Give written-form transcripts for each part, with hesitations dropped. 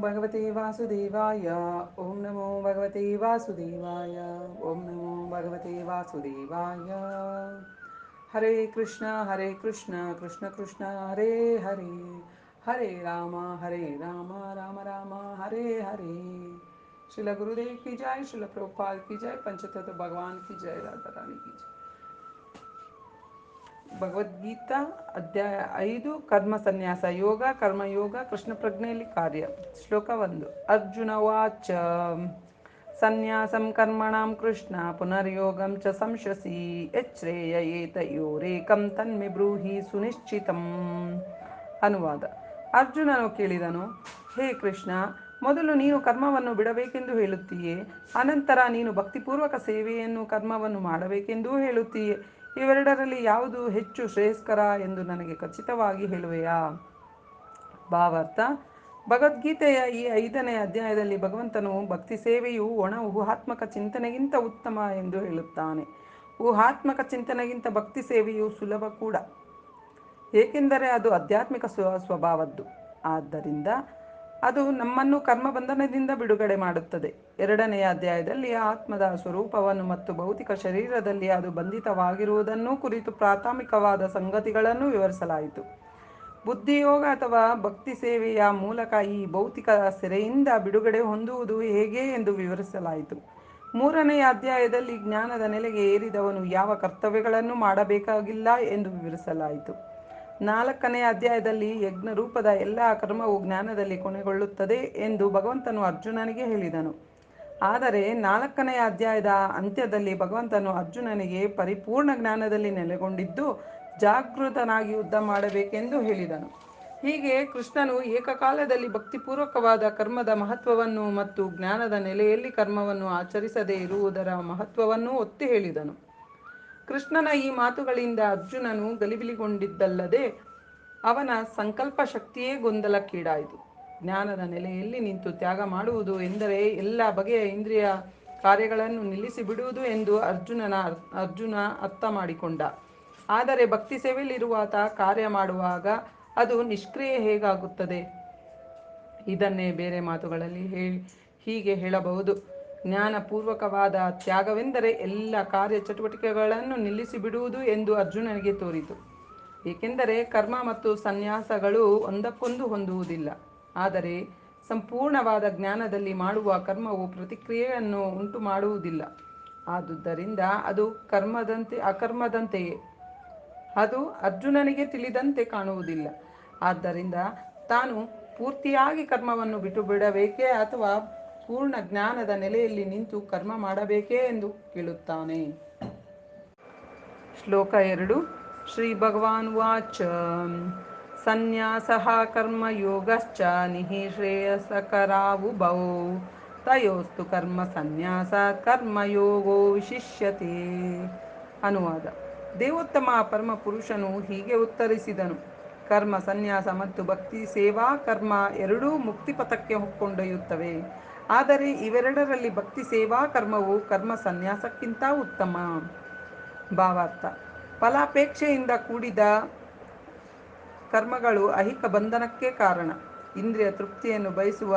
ಭಗವತೆ ವಾಸುದೇವಾಯ. ಓಂ ನಮೋ ಭಗವತೆ ವಾಸುದೇವಾಯ. ಓಂ ನಮೋ ಭಗವತೆ ವಾಸುದೇವಾಯ. ಹರೇ ಕೃಷ್ಣ ಕೃಷ್ಣ ಕೃಷ್ಣ ಹರೇ ಹರೇ, ಹರೇ ರಾಮ ರಾಮ ರಾಮ ಹರೇ ಹರೇ. ಶ್ರೀಲ ಗುರುದೇವ್ ಕಿ ಜೈ, ಶ್ರೀಲ ಪ್ರಭುಪಾದ್ ಕಿ ಜೈ, पंचतत्व भगवान की जय, राधा रानी की जय. ಭಗವದ್ಗೀತಾ ಅಧ್ಯಾಯ 5 ಕರ್ಮ ಸನ್ಯಾಸ ಯೋಗ ಕರ್ಮಯೋಗ ಕೃಷ್ಣ ಪ್ರಜ್ಞೆಯಲ್ಲಿ ಕಾರ್ಯ. ಶ್ಲೋಕ 1. ಅರ್ಜುನ ವಾಚ ಸನ್ಯಾಸಂ ಕರ್ಮಣಾಂ ಕೃಷ್ಣ ಪುನರ್ಯೋಗಂ ಚ ಸಂಶಸಿ ಯಚ್ಛ್ರೇಯ ಏತಯೋರೇಕಂ ತನ್ಮೆ ಬ್ರೂಹಿ ಸುನಿಶ್ಚಿತಂ. ಅನುವಾದ. ಅರ್ಜುನನು ಕೇಳಿದನು, ಹೇ ಕೃಷ್ಣ, ಮೊದಲು ನೀನು ಕರ್ಮವನ್ನು ಬಿಡಬೇಕೆಂದು ಹೇಳುತ್ತೀಯೇ, ಅನಂತರ ನೀನು ಭಕ್ತಿಪೂರ್ವಕ ಸೇವೆಯನ್ನು ಕರ್ಮವನ್ನು ಮಾಡಬೇಕೆಂದೂ ಹೇಳುತ್ತೀಯೇ. ಇವೆರಡರಲ್ಲಿ ಯಾವುದು ಹೆಚ್ಚು ಶ್ರೇಯಸ್ಕರ ಎಂದು ನನಗೆ ಖಚಿತವಾಗಿ ಹೇಳುವೆಯಾ? ಭಾವಾರ್ಥ. ಭಗವದ್ಗೀತೆಯ ಈ 5ನೇ ಅಧ್ಯಾಯದಲ್ಲಿ ಭಗವಂತನು ಭಕ್ತಿ ಸೇವೆಯು ಒಣ ಊಹಾತ್ಮಕ ಚಿಂತನೆಗಿಂತ ಉತ್ತಮ ಎಂದು ಹೇಳುತ್ತಾನೆ. ಊಹಾತ್ಮಕ ಚಿಂತನೆಗಿಂತ ಭಕ್ತಿ ಸೇವೆಯು ಸುಲಭ ಕೂಡ, ಏಕೆಂದರೆ ಅದು ಆಧ್ಯಾತ್ಮಿಕ ಸ್ವಭಾವದ್ದು. ಆದ್ದರಿಂದ ಅದು ನಮ್ಮನ್ನು ಕರ್ಮಬಂಧನದಿಂದ ಬಿಡುಗಡೆ ಮಾಡುತ್ತದೆ. 2ನೇ ಅಧ್ಯಾಯದಲ್ಲಿ ಆತ್ಮದ ಸ್ವರೂಪವನ್ನು ಮತ್ತು ಭೌತಿಕ ಶರೀರದಲ್ಲಿ ಅದು ಬಂಧಿತವಾಗಿರುವುದನ್ನು ಕುರಿತು ಪ್ರಾಥಮಿಕವಾದ ಸಂಗತಿಗಳನ್ನು ವಿವರಿಸಲಾಯಿತು. ಬುದ್ಧಿಯೋಗ ಅಥವಾ ಭಕ್ತಿ ಸೇವೆಯ ಮೂಲಕ ಈ ಭೌತಿಕ ಸೆರೆಯಿಂದ ಬಿಡುಗಡೆ ಹೊಂದುವುದು ಹೇಗೆ ಎಂದು ವಿವರಿಸಲಾಯಿತು. 3ನೇ ಅಧ್ಯಾಯದಲ್ಲಿ ಜ್ಞಾನದ ನೆಲೆಗೆ ಏರಿದವನು ಯಾವ ಕರ್ತವ್ಯಗಳನ್ನು ಮಾಡಬೇಕಾಗಿಲ್ಲ ಎಂದು ವಿವರಿಸಲಾಯಿತು. 4ನೇ ಅಧ್ಯಾಯದಲ್ಲಿ ಯಜ್ಞ ರೂಪದ ಎಲ್ಲ ಕರ್ಮವು ಜ್ಞಾನದಲ್ಲಿ ಕೊನೆಗೊಳ್ಳುತ್ತದೆ ಎಂದು ಭಗವಂತನು ಅರ್ಜುನನಿಗೆ ಹೇಳಿದನು. ಆದರೆ 4ನೇ ಅಧ್ಯಾಯದ ಅಂತ್ಯದಲ್ಲಿ ಭಗವಂತನು ಅರ್ಜುನನಿಗೆ ಪರಿಪೂರ್ಣ ಜ್ಞಾನದಲ್ಲಿ ನೆಲೆಗೊಂಡಿದ್ದು ಜಾಗೃತನಾಗಿ ಯುದ್ಧ ಮಾಡಬೇಕೆಂದು ಹೇಳಿದನು. ಹೀಗೆ ಕೃಷ್ಣನು ಏಕಕಾಲದಲ್ಲಿ ಭಕ್ತಿಪೂರ್ವಕವಾದ ಕರ್ಮದ ಮಹತ್ವವನ್ನು ಮತ್ತು ಜ್ಞಾನದ ನೆಲೆಯಲ್ಲಿ ಕರ್ಮವನ್ನು ಆಚರಿಸದೇ ಇರುವುದರ ಮಹತ್ವವನ್ನು ಒತ್ತಿ ಹೇಳಿದನು. ಕೃಷ್ಣನ ಈ ಮಾತುಗಳಿಂದ ಅರ್ಜುನನು ಗಲಿಬಿಲಿಗೊಂಡಿದ್ದಲ್ಲದೆ ಅವನ ಸಂಕಲ್ಪ ಶಕ್ತಿಯೇ ಗೊಂದಲಕ್ಕೀಡಾಯಿತು. ಜ್ಞಾನದ ನೆಲೆಯಲ್ಲಿ ನಿಂತು ತ್ಯಾಗ ಮಾಡುವುದು ಎಂದರೆ ಎಲ್ಲ ಬಗೆಯ ಇಂದ್ರಿಯ ಕಾರ್ಯಗಳನ್ನು ನಿಲ್ಲಿಸಿ ಬಿಡುವುದು ಎಂದು ಅರ್ಜುನ ಅರ್ಥ ಮಾಡಿಕೊಂಡ. ಆದರೆ ಭಕ್ತಿ ಸೇವೆಯಲ್ಲಿರುವಾತ ಕಾರ್ಯ ಮಾಡುವಾಗ ಅದು ನಿಷ್ಕ್ರಿಯ ಹೇಗಾಗುತ್ತದೆ? ಇದನ್ನೇ ಬೇರೆ ಮಾತುಗಳಲ್ಲಿ ಹೀಗೆ ಹೇಳಬಹುದು. ಜ್ಞಾನಪೂರ್ವಕವಾದ ತ್ಯಾಗವೆಂದರೆ ಎಲ್ಲ ಕಾರ್ಯ ಚಟುವಟಿಕೆಗಳನ್ನು ನಿಲ್ಲಿಸಿ ಬಿಡುವುದು ಎಂದು ಅರ್ಜುನನಿಗೆ ತೋರಿತು. ಏಕೆಂದರೆ ಕರ್ಮ ಮತ್ತು ಸನ್ಯಾಸಗಳು ಒಂದಕ್ಕೊಂದು ಹೊಂದುವುದಿಲ್ಲ. ಆದರೆ ಸಂಪೂರ್ಣವಾದ ಜ್ಞಾನದಲ್ಲಿ ಮಾಡುವ ಕರ್ಮವು ಪ್ರತಿಕ್ರಿಯೆಯನ್ನು ಉಂಟು ಮಾಡುವುದಿಲ್ಲ. ಆದುದರಿಂದ ಅದು ಅಕರ್ಮದಂತೆಯೇ. ಅದು ಅರ್ಜುನನಿಗೆ ತಿಳಿದಂತೆ ಕಾಣುವುದಿಲ್ಲ. ಆದ್ದರಿಂದ ತಾನು ಪೂರ್ತಿಯಾಗಿ ಕರ್ಮವನ್ನು ಬಿಟ್ಟು ಬಿಡಬೇಕೇ ಅಥವಾ ಪೂರ್ಣ ಜ್ಞಾನದ ನೆಲೆಯಲ್ಲಿ ನಿಂತು ಕರ್ಮ ಮಾಡಬೇಕೇ ಎಂದು ಕೇಳುತ್ತಾನೆ. ಶ್ಲೋಕ 2. ಶ್ರೀ ಭಗವಾನ್ ವಾಚ ಸನ್ಯಾಸಃ ಕರ್ಮಯೋಗಶ್ಚ ನಿಃಶ್ರೇಯಸಕರಾವುಭೌ ತಯೋಸ್ತು ಕರ್ಮ ಸನ್ಯಾಸಾತ್ ಕರ್ಮಯೋಗೋ ವಿಶಿಷ್ಯತೆ. ಅನುವಾದ. ದೇವೋತ್ತಮ ಪರಮ ಪುರುಷನು ಹೀಗೆ ಉತ್ತರಿಸಿದನು, ಕರ್ಮ ಸನ್ಯಾಸ ಮತ್ತು ಭಕ್ತಿ ಸೇವಾ ಕರ್ಮ ಎರಡೂ ಮುಕ್ತಿಪಥಕ್ಕೆ ಕೊಂಡೊಯ್ಯುತ್ತವೆ. ಆದರೆ ಇವೆರಡರಲ್ಲಿ ಭಕ್ತಿ ಸೇವಾ ಕರ್ಮವು ಕರ್ಮ ಸನ್ಯಾಸಕ್ಕಿಂತ ಉತ್ತಮ. ಭಾವಾರ್ಥ. ಫಲಾಪೇಕ್ಷೆಯಿಂದ ಕೂಡಿದ ಕರ್ಮಗಳು ಐಹಿಕ ಬಂಧನಕ್ಕೆ ಕಾರಣ. ಇಂದ್ರಿಯ ತೃಪ್ತಿಯನ್ನು ಬಯಸುವ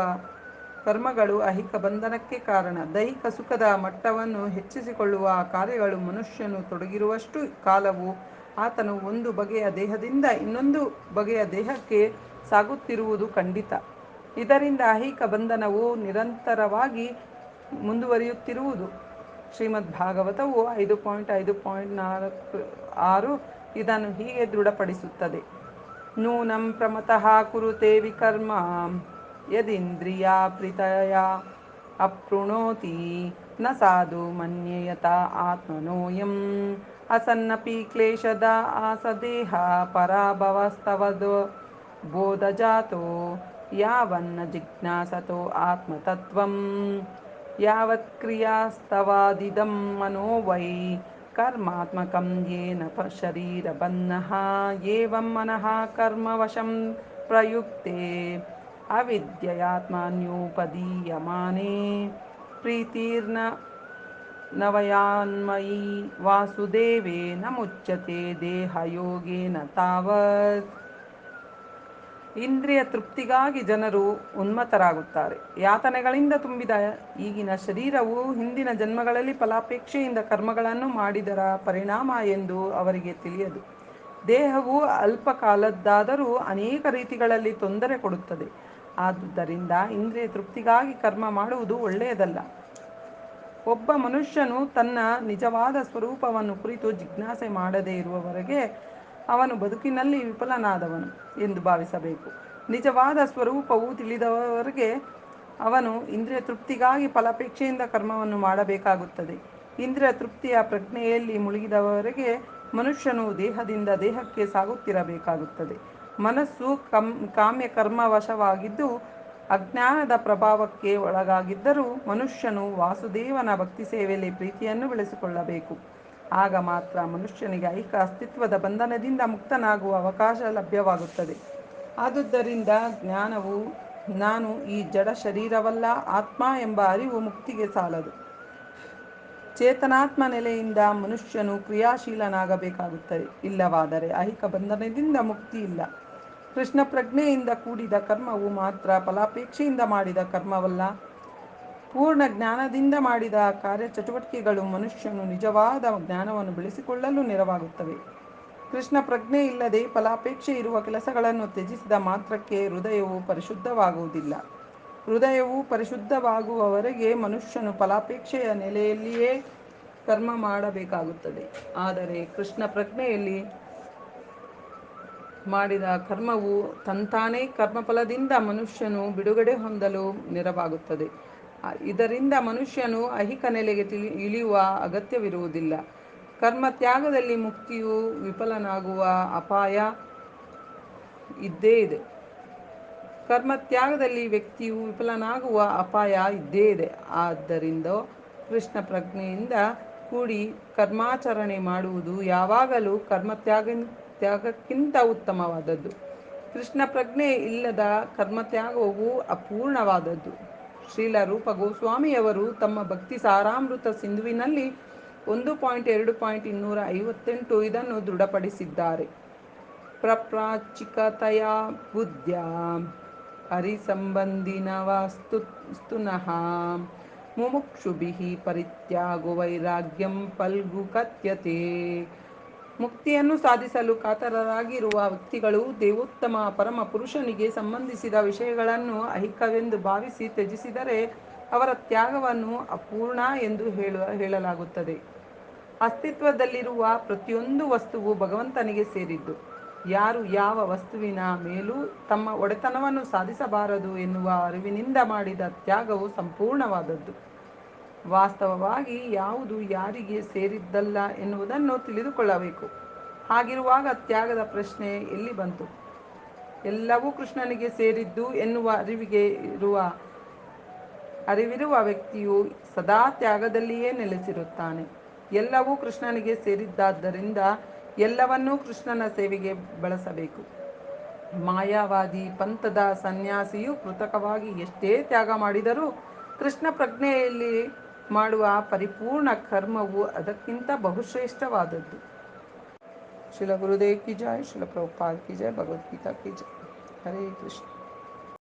ಕರ್ಮಗಳು ಐಹಿಕ ಬಂಧನಕ್ಕೆ ಕಾರಣ. ದೈಹಿಕ ಸುಖದ ಮಟ್ಟವನ್ನು ಹೆಚ್ಚಿಸಿಕೊಳ್ಳುವ ಕಾರ್ಯಗಳು ಮನುಷ್ಯನು ತೊಡಗಿರುವಷ್ಟು ಕಾಲವು ಆತನು ಒಂದು ಬಗೆಯ ದೇಹದಿಂದ ಇನ್ನೊಂದು ಬಗೆಯ ದೇಹಕ್ಕೆ ಸಾಗುತ್ತಿರುವುದು ಖಂಡಿತ. ಇದರಿಂದ ಐಹಿಕ ಬಂಧನವು ನಿರಂತರವಾಗಿ ಮುಂದುವರಿಯುತ್ತಿರುವುದು. ಶ್ರೀಮದ್ ಭಾಗವತವು 5.5.6 ಇದನ್ನು ಹೀಗೆ ದೃಢಪಡಿಸುತ್ತದೆ. ನೂನಂ ಪ್ರಮತಃ ಕುರುತೆ ವಿಕರ್ಮ ಯದಿಂದ್ರಿಯಾ ಪ್ರೀತಯ ಅಪ್ರುಣೋತಿ ನ ಸಾಧು ಮನ್ಯೇಯತ ಆತ್ಮನೋಯಂ ಅಸನ್ನಪಿ ಕ್ಲೇಶದ ಆಸದೇಹ ಪರಾಭವಸ್ತವದೋ ಬೋಧಜಾತೋ ಯಾವನ್ನ ಜಿಜ್ಞಾಸತೋ ಆತ್ಮತತ್ವಂ ಯಾವತ್ ಕ್ರಿಯಾಸ್ತವಾದಿದಂ ಮನೋ ವೈ ಕರ್ಮಾತ್ಮಕಂ ಯೇನ ಶರೀರಬಂಧಃ ಏವಂ ಮನಃ ಕರ್ಮವಶಂ ಪ್ರಯುಕ್ತೆ ಅವಿದ್ಯಯಾತ್ಮನ್ಯುಪದೀಯಮಾನೇ ಪ್ರೀತಿರ್ನ ನವಯಾನ್ಮಯಿ ವಾಸುದೇವೇ ನ ಮುಚ್ಯತೆ ದೇಹಯೋಗೇನ ತಾವತ್. ಇಂದ್ರಿಯ ತೃಪ್ತಿಗಾಗಿ ಜನರು ಉನ್ಮತ್ತರಾಗುತ್ತಾರೆ. ಯಾತನೆಗಳಿಂದ ತುಂಬಿದ ಈಗಿನ ಶರೀರವು ಹಿಂದಿನ ಜನ್ಮಗಳಲ್ಲಿ ಫಲಾಪೇಕ್ಷೆಯಿಂದ ಕರ್ಮಗಳನ್ನು ಮಾಡಿದರ ಪರಿಣಾಮ ಎಂದು ಅವರಿಗೆ ತಿಳಿಯದು. ದೇಹವು ಅಲ್ಪ ಕಾಲದ್ದಾದರೂ ಅನೇಕ ರೀತಿಗಳಲ್ಲಿ ತೊಂದರೆ ಕೊಡುತ್ತದೆ. ಆದುದರಿಂದ ಇಂದ್ರಿಯ ತೃಪ್ತಿಗಾಗಿ ಕರ್ಮ ಮಾಡುವುದು ಒಳ್ಳೆಯದಲ್ಲ. ಒಬ್ಬ ಮನುಷ್ಯನು ತನ್ನ ನಿಜವಾದ ಸ್ವರೂಪವನ್ನು ಕುರಿತು ಜಿಜ್ಞಾಸೆ ಮಾಡದೇ ಇರುವವರೆಗೆ ಅವನು ಬದುಕಿನಲ್ಲಿ ವಿಫಲನಾದವನು ಎಂದು ಭಾವಿಸಬೇಕು. ನಿಜವಾದ ಸ್ವರೂಪವು ತಿಳಿದವರೆಗೆ ಅವನು ಇಂದ್ರಿಯ ತೃಪ್ತಿಗಾಗಿ ಫಲಾಪೇಕ್ಷೆಯಿಂದ ಕರ್ಮವನ್ನು ಮಾಡಬೇಕಾಗುತ್ತದೆ. ಇಂದ್ರಿಯ ತೃಪ್ತಿಯ ಪ್ರಜ್ಞೆಯಲ್ಲಿ ಮುಳುಗಿದವರೆಗೆ ಮನುಷ್ಯನು ದೇಹದಿಂದ ದೇಹಕ್ಕೆ ಸಾಗುತ್ತಿರಬೇಕಾಗುತ್ತದೆ. ಮನಸ್ಸು ಕಾಮ್ಯ ಕರ್ಮವಶವಾಗಿದ್ದು ಅಜ್ಞಾನದ ಪ್ರಭಾವಕ್ಕೆ ಒಳಗಾಗಿದ್ದರೂ ಮನುಷ್ಯನು ವಾಸುದೇವನ ಭಕ್ತಿ ಸೇವೆಯಲ್ಲಿ ಪ್ರೀತಿಯನ್ನು ಬೆಳೆಸಿಕೊಳ್ಳಬೇಕು. ಆಗ ಮಾತ್ರ ಮನುಷ್ಯನಿಗೆ ಐಹಿಕ ಅಸ್ತಿತ್ವದ ಬಂಧನದಿಂದ ಮುಕ್ತನಾಗುವ ಅವಕಾಶ ಲಭ್ಯವಾಗುತ್ತದೆ. ಆದುದರಿಂದ ಜ್ಞಾನವು ನಾನು ಈ ಜಡ ಶರೀರವಲ್ಲ, ಆತ್ಮ ಎಂಬ ಅರಿವು ಮುಕ್ತಿಗೆ ಸಾಲದು. ಚೇತನಾತ್ಮ ನೆಲೆಯಿಂದ ಮನುಷ್ಯನು ಕ್ರಿಯಾಶೀಲನಾಗಬೇಕಾಗುತ್ತದೆ. ಇಲ್ಲವಾದರೆ ಐಹಿಕ ಬಂಧನದಿಂದ ಮುಕ್ತಿ ಇಲ್ಲ. ಕೃಷ್ಣ ಪ್ರಜ್ಞೆಯಿಂದ ಕೂಡಿದ ಕರ್ಮವು ಮಾತ್ರ ಫಲಾಪೇಕ್ಷೆಯಿಂದ ಮಾಡಿದ ಕರ್ಮವಲ್ಲ. ಪೂರ್ಣ ಜ್ಞಾನದಿಂದ ಮಾಡಿದ ಕಾರ್ಯಚಟುವಟಿಕೆಗಳು ಮನುಷ್ಯನು ನಿಜವಾದ ಜ್ಞಾನವನ್ನು ಬೆಳೆಸಿಕೊಳ್ಳಲು ನೆರವಾಗುತ್ತವೆ. ಕೃಷ್ಣ ಪ್ರಜ್ಞೆ ಇಲ್ಲದೆ ಫಲಾಪೇಕ್ಷೆ ಇರುವ ಕೆಲಸಗಳನ್ನು ತ್ಯಜಿಸಿದ ಮಾತ್ರಕ್ಕೆ ಹೃದಯವು ಪರಿಶುದ್ಧವಾಗುವುದಿಲ್ಲ. ಹೃದಯವು ಪರಿಶುದ್ಧವಾಗುವವರೆಗೆ ಮನುಷ್ಯನು ಫಲಾಪೇಕ್ಷೆಯ ನೆಲೆಯಲ್ಲಿಯೇ ಕರ್ಮ ಮಾಡಬೇಕಾಗುತ್ತದೆ. ಆದರೆ ಕೃಷ್ಣ ಪ್ರಜ್ಞೆಯಲ್ಲಿ ಮಾಡಿದ ಕರ್ಮವು ತಂತಾನೇ ಕರ್ಮಫಲದಿಂದ ಮನುಷ್ಯನು ಬಿಡುಗಡೆ ಹೊಂದಲು ನೆರವಾಗುತ್ತದೆ. ಇದರಿಂದ ಮನುಷ್ಯನು ಐಹಿಕ ನೆಲೆಗೆ ಇಳಿಯುವ ಅಗತ್ಯವಿರುವುದಿಲ್ಲ. ಕರ್ಮತ್ಯಾಗದಲ್ಲಿ ಮುಕ್ತಿಯು ವಿಫಲನಾಗುವ ಅಪಾಯ ಇದ್ದೇ ಇದೆ. ಕರ್ಮತ್ಯಾಗದಲ್ಲಿ ವ್ಯಕ್ತಿಯು ವಿಫಲನಾಗುವ ಅಪಾಯ ಇದ್ದೇ ಇದೆ. ಆದ್ದರಿಂದ ಕೃಷ್ಣ ಪ್ರಜ್ಞೆಯಿಂದ ಕೂಡಿ ಕರ್ಮಾಚರಣೆ ಮಾಡುವುದು ಯಾವಾಗಲೂ ಕರ್ಮತ್ಯಾಗಕ್ಕಿಂತ ಉತ್ತಮವಾದದ್ದು. ಕೃಷ್ಣ ಪ್ರಜ್ಞೆ ಇಲ್ಲದ ಕರ್ಮತ್ಯಾಗವು ಅಪೂರ್ಣವಾದದ್ದು. ಶ್ರೀಲ ರೂಪ ಗೋಸ್ವಾಮಿಯವರು ತಮ್ಮ ಭಕ್ತಿ ಸಾರಾಮೃತ ಸಿಂಧುವಿನಲ್ಲಿ 1.2.258 ಇದನ್ನು ದೃಢಪಡಿಸಿದ್ದಾರೆ. ಪ್ರಪ್ರಾಚಿಕತೆಯ ಬುದ್ಧ್ಯಾ ಹರಿಸಂಬಂಧಿನವಸ್ತುನಃ ಮುಮುಕ್ಷುಭಿಃ ಪರಿತ್ಯಾಗೋ ವೈರಾಗ್ಯಂ ಫಲ್ಗು ಕಥ್ಯತೆ. ಮುಕ್ತಿಯನ್ನು ಸಾಧಿಸಲು ಕಾತರರಾಗಿರುವ ವ್ಯಕ್ತಿಗಳು ದೇವೋತ್ತಮ ಪರಮ ಪುರುಷನಿಗೆ ಸಂಬಂಧಿಸಿದ ವಿಷಯಗಳನ್ನು ಐಹಿಕವೆಂದು ಭಾವಿಸಿ ತ್ಯಜಿಸಿದರೆ ಅವರ ತ್ಯಾಗವನ್ನು ಅಪೂರ್ಣ ಎಂದು ಹೇಳಲಾಗುತ್ತದೆ. ಅಸ್ತಿತ್ವದಲ್ಲಿರುವ ಪ್ರತಿಯೊಂದು ವಸ್ತುವು ಭಗವಂತನಿಗೆ ಸೇರಿದ್ದು. ಯಾರು ಯಾವ ವಸ್ತುವಿನ ಮೇಲೂ ತಮ್ಮ ಒಡೆತನವನ್ನು ಸಾಧಿಸಬಾರದು ಎನ್ನುವ ಅರಿವಿನಿಂದ ಮಾಡಿದ ತ್ಯಾಗವು ಸಂಪೂರ್ಣವಾದದ್ದು. ವಾಸ್ತವವಾಗಿ ಯಾವುದು ಯಾರಿಗೆ ಸೇರಿದ್ದಲ್ಲ ಎನ್ನುವುದನ್ನು ತಿಳಿದುಕೊಳ್ಳಬೇಕು. ಹಾಗಿರುವಾಗ ತ್ಯಾಗದ ಪ್ರಶ್ನೆ ಎಲ್ಲಿ ಬಂತು? ಎಲ್ಲವೂ ಕೃಷ್ಣನಿಗೆ ಸೇರಿದ್ದು ಎನ್ನುವ ಅರಿವಿರುವ ವ್ಯಕ್ತಿಯು ಸದಾ ತ್ಯಾಗದಲ್ಲಿಯೇ ನೆಲೆಸಿರುತ್ತಾನೆ. ಎಲ್ಲವೂ ಕೃಷ್ಣನಿಗೆ ಸೇರಿದ್ದಾದ್ದರಿಂದ ಎಲ್ಲವನ್ನೂ ಕೃಷ್ಣನ ಸೇವೆಗೆ ಬಳಸಬೇಕು. ಮಾಯಾವಾದಿ ಪಂಥದ ಸನ್ಯಾಸಿಯು ಕೃತಕವಾಗಿ ಎಷ್ಟೇ ತ್ಯಾಗ ಮಾಡಿದರೂ ಕೃಷ್ಣ ಪ್ರಜ್ಞೆಯಲ್ಲಿ ಮಾಡುವ ಪರಿಪೂರ್ಣ ಕರ್ಮವು ಅದಕ್ಕಿಂತ ಬಹುಶ್ರೇಷ್ಠವಾದದ್ದು. ಶ್ರೀಲ ಗುರುದೇವ್ ಕಿ ಜೈ. ಶ್ರೀಲ ಪ್ರಭುಪಾದ್ ಕಿ ಜೈ. ಭಗವದ್ಗೀತಾ ಕಿ ಜೈ. ಹರೇ ಕೃಷ್ಣ.